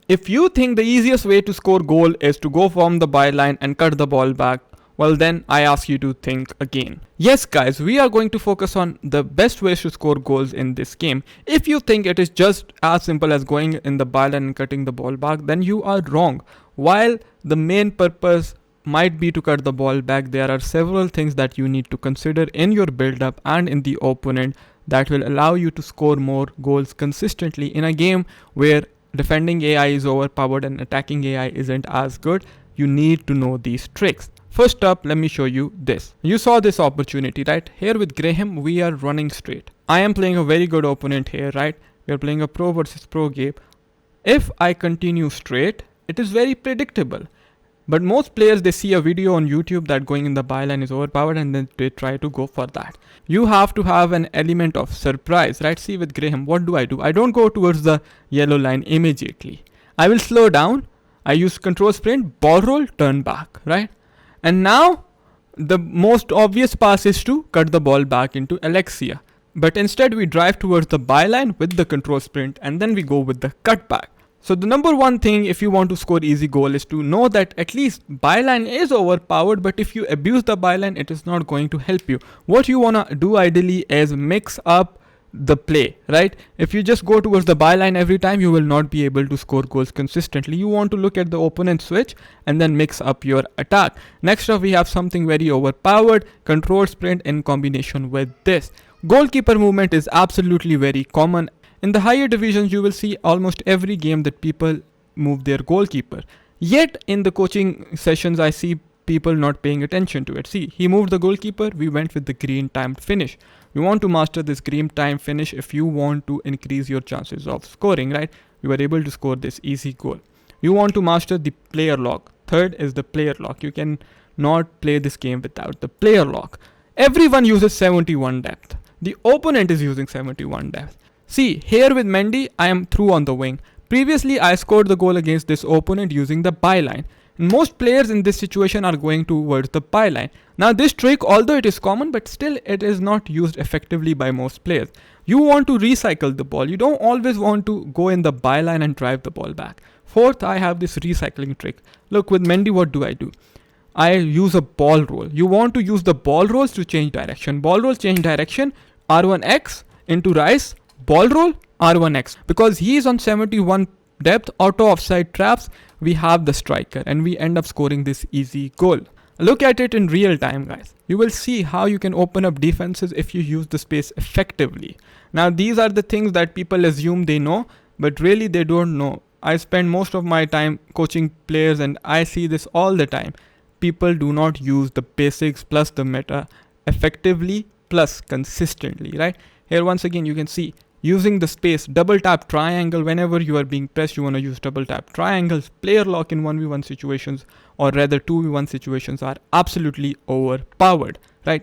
If you think the easiest way to score goal is to go from the byline and cut the ball back, well then I ask you to think again. Yes guys, we are going to focus on the best ways to score goals in this game. If you think it is just as simple as going in the byline and cutting the ball back, then you are wrong. While the main purpose might be to cut the ball back, there are several things that you need to consider in your build up and in the opponent that will allow you to score more goals consistently in a game where defending AI is overpowered and attacking AI isn't as good. You need to know these tricks. First up, let me show you this. You saw this opportunity, right? Here with Graham, we are running straight. I am playing a very good opponent here, right? We are playing a pro versus pro game. If I continue straight, it is very predictable. But most players, they see a video on YouTube that going in the byline is overpowered and then they try to go for that. You have to have an element of surprise, right? See with Graham, what do? I don't go towards the yellow line immediately. I will slow down. I use control sprint, ball roll, turn back, right? And now the most obvious pass is to cut the ball back into Alexia. But instead we drive towards the byline with the control sprint and then we go with the cutback. So the number one thing if you want to score easy goal is to know that at least byline is overpowered, but if you abuse the byline, it is not going to help you. What you want to do ideally is mix up the play, right? If you just go towards the byline every time, you will not be able to score goals consistently. You want to look at the opponent switch and then mix up your attack. Next up, we have something very overpowered, control sprint in combination with this. Goalkeeper movement is absolutely very common. In the higher divisions, you will see almost every game that people move their goalkeeper. Yet in the coaching sessions, I see people not paying attention to it. See, he moved the goalkeeper, we went with the green timed finish. You want to master this green time finish if you want to increase your chances of scoring, right? You are able to score this easy goal. You want to master the player lock. Third is the player lock. You can not play this game without the player lock. Everyone uses 71 depth. The opponent is using 71 depth. See, here with Mendy, I am through on the wing. Previously, I scored the goal against this opponent using the byline. Most players in this situation are going towards the byline. Now this trick, although it is common, but still it is not used effectively by most players. You want to recycle the ball. You don't always want to go in the byline and drive the ball back. Fourth, I have this recycling trick. Look, with Mendy, what do? I use a ball roll. You want to use the ball rolls to change direction. Ball roll change direction, R1X into Rice, ball roll, R1X. Because he is on 71 depth, auto offside traps, we have the striker and we end up scoring this easy goal. Look at it in real time, guys. You will see how you can open up defenses if you use the space effectively. Now these are the things that people assume they know, but really they don't know. I spend most of my time coaching players and I see this all the time. People do not use the basics plus the meta effectively plus consistently, right? Here once again you can see using the space, double tap triangle. Whenever you are being pressed, you want to use double tap triangles. Player lock in 1v1 situations, or rather 2v1 situations, are absolutely overpowered, right?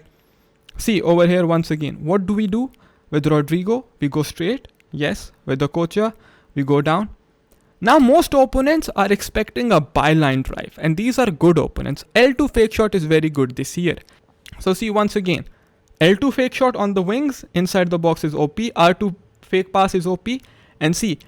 See over here once again, what do? With Rodrigo, we go straight. Yes, with the Okocha, we go down. Now most opponents are expecting a byline drive, and these are good opponents. L2 fake shot is very good this year. So see once again, L2 fake shot on the wings, inside the box is OP, R2 fake pass is OP. And see,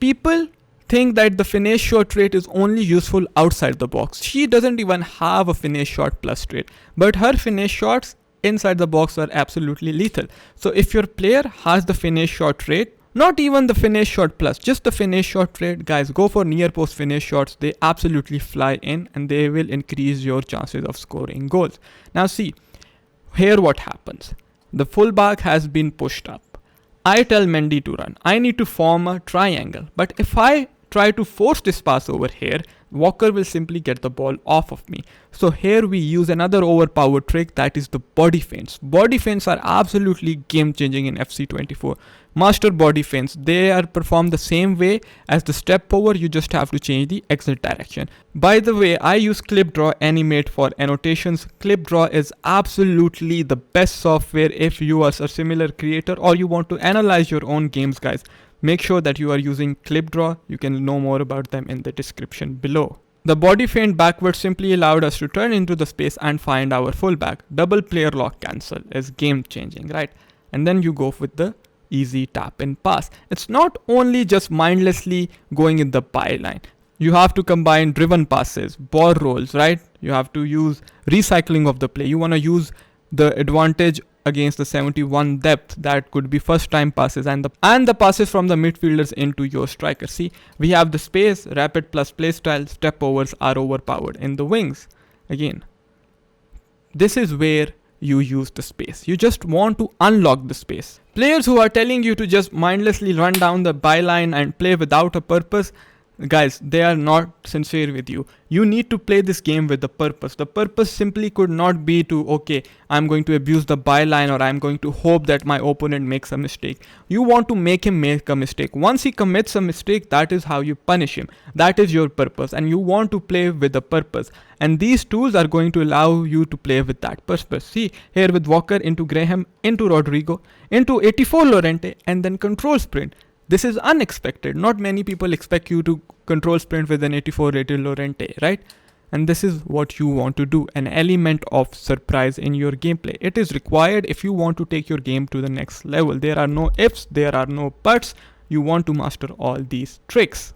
people think that the finish shot trait is only useful outside the box. She doesn't even have a finish shot plus trait, but her finish shots inside the box are absolutely lethal. So if your player has the finish shot trait, not even the finish shot plus, just the finish shot trait, guys, go for near post finish shots. They absolutely fly in and they will increase your chances of scoring goals. Now see, here what happens. The fullback has been pushed up. I tell Mendy to run. I need to form a triangle. But if I try to force this pass over here, Walker will simply get the ball off of me. So here we use another overpowered trick, that is the body feints. Body feints are absolutely game changing in FC24. Master body feints. They are performed the same way as the step over. You just have to change the exit direction. By the way, I use ClipDraw Animate for annotations. ClipDraw is absolutely the best software if you are a similar creator or you want to analyze your own games, guys. Make sure that you are using ClipDraw. You can know more about them in the description below. The body feint backwards simply allowed us to turn into the space and find our fullback. Double player lock cancel is game changing, right? And then you go with the easy tap and pass. It's not only just mindlessly going in the byline. You have to combine driven passes, ball rolls, right? You have to use recycling of the play. You want to use the advantage against the 71 depth that could be first time passes and the passes from the midfielders into your striker. See, we have the space, rapid plus play style, step overs are overpowered in the wings. Again, this is where you use the space. You just want to unlock the space. Players who are telling you to just mindlessly run down the byline and play without a purpose, guys, they are not sincere with you. You need to play this game with a purpose. The purpose simply could not be to, okay, I'm going to abuse the byline or I'm going to hope that my opponent makes a mistake. You want to make him make a mistake. Once he commits a mistake, that is how you punish him. That is your purpose, and you want to play with a purpose. And these tools are going to allow you to play with that purpose. See, here with Walker into Graham, into Rodrigo, into 84 Llorente, and then control sprint. This is unexpected. Not many people expect you to control sprint with an 84 rated Llorente, right? And this is what you want to do, an element of surprise in your gameplay. It is required if you want to take your game to the next level. There are no ifs, there are no buts. You want to master all these tricks.